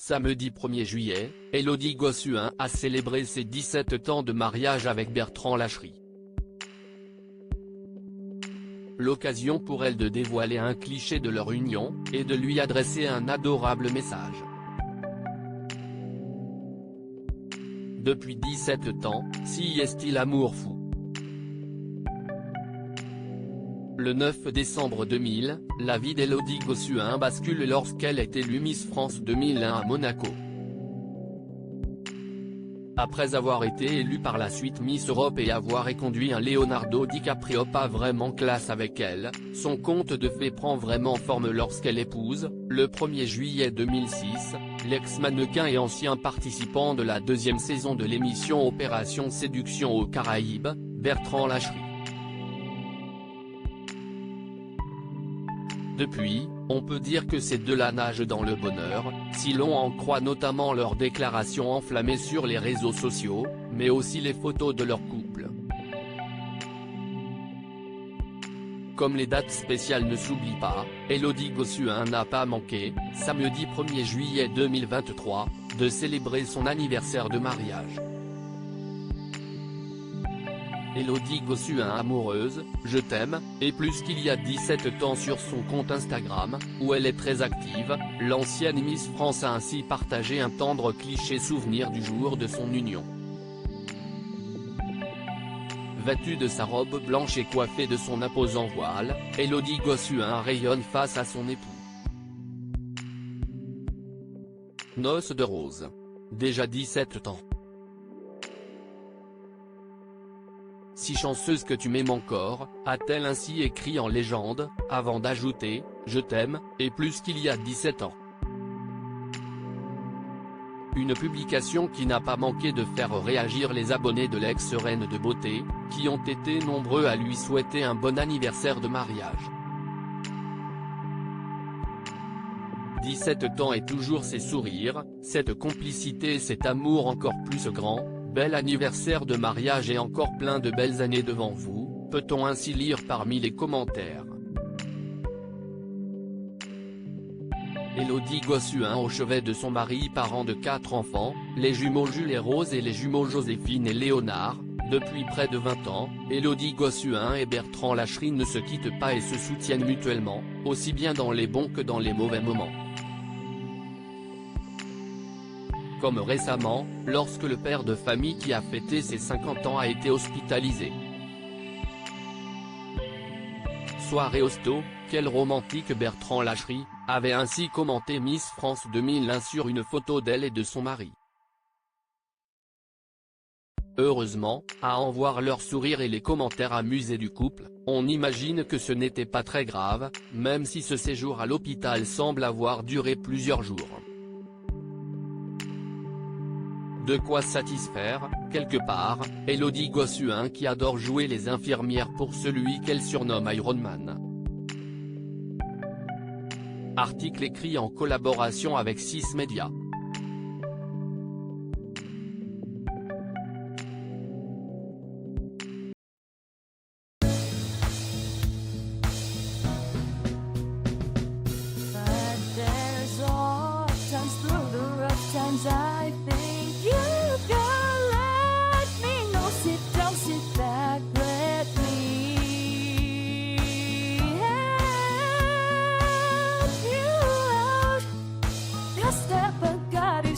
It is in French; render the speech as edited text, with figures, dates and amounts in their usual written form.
Samedi 1er juillet, Élodie Gossuin a célébré ses 17 ans de mariage avec Bertrand Lacherie. L'occasion pour elle de dévoiler un cliché de leur union, et de lui adresser un adorable message. Depuis 17 ans, si est-il amour fou. Le 9 décembre 2000, la vie d'Élodie Gossuin bascule lorsqu'elle est élue Miss France 2001 à Monaco. Après avoir été élue par la suite Miss Europe et avoir éconduit un Leonardo DiCaprio pas vraiment classe avec elle, son conte de fées prend vraiment forme lorsqu'elle épouse, le 1er juillet 2006, l'ex-mannequin et ancien participant de la deuxième saison de l'émission Opération Séduction aux Caraïbes, Bertrand Lacherie. Depuis, on peut dire que ces deux-là nagent dans le bonheur, si l'on en croit notamment leurs déclarations enflammées sur les réseaux sociaux, mais aussi les photos de leur couple. Comme les dates spéciales ne s'oublient pas, Élodie Gossuin n'a pas manqué, samedi 1er juillet 2023, de célébrer son anniversaire de mariage. Élodie Gossuin amoureuse, je t'aime, et plus qu'il y a 17 ans sur son compte Instagram, où elle est très active, l'ancienne Miss France a ainsi partagé un tendre cliché souvenir du jour de son union. Vêtue de sa robe blanche et coiffée de son imposant voile, Élodie Gossuin rayonne face à son époux. Noces de rose. Déjà 17 ans. Si chanceuse que tu m'aimes encore, a-t-elle ainsi écrit en légende, avant d'ajouter « Je t'aime » et plus qu'il y a 17 ans. Une publication qui n'a pas manqué de faire réagir les abonnés de l'ex-reine de beauté, qui ont été nombreux à lui souhaiter un bon anniversaire de mariage. 17 ans et toujours ces sourires, cette complicité et cet amour encore plus grand. Bel anniversaire de mariage et encore plein de belles années devant vous, peut-on ainsi lire parmi les commentaires. Élodie Gossuin au chevet de son mari parent de 4 enfants, les jumeaux Jules et Rose et les jumeaux Joséphine et Léonard, depuis près de 20 ans, Élodie Gossuin et Bertrand Lacherie ne se quittent pas et se soutiennent mutuellement, aussi bien dans les bons que dans les mauvais moments. Comme récemment, lorsque le père de famille qui a fêté ses 50 ans a été hospitalisé. Soirée hosto, quel romantique Bertrand Lacherie, avait ainsi commenté Miss France 2001 sur une photo d'elle et de son mari. Heureusement, à en voir leur sourire et les commentaires amusés du couple, on imagine que ce n'était pas très grave, même si ce séjour à l'hôpital semble avoir duré plusieurs jours. De quoi satisfaire, quelque part, Élodie Gossuin qui adore jouer les infirmières pour celui qu'elle surnomme Iron Man. Article écrit en collaboration avec 6 médias. I think you can let me know. Sit down, sit back, let me help you out. Just step, I got you.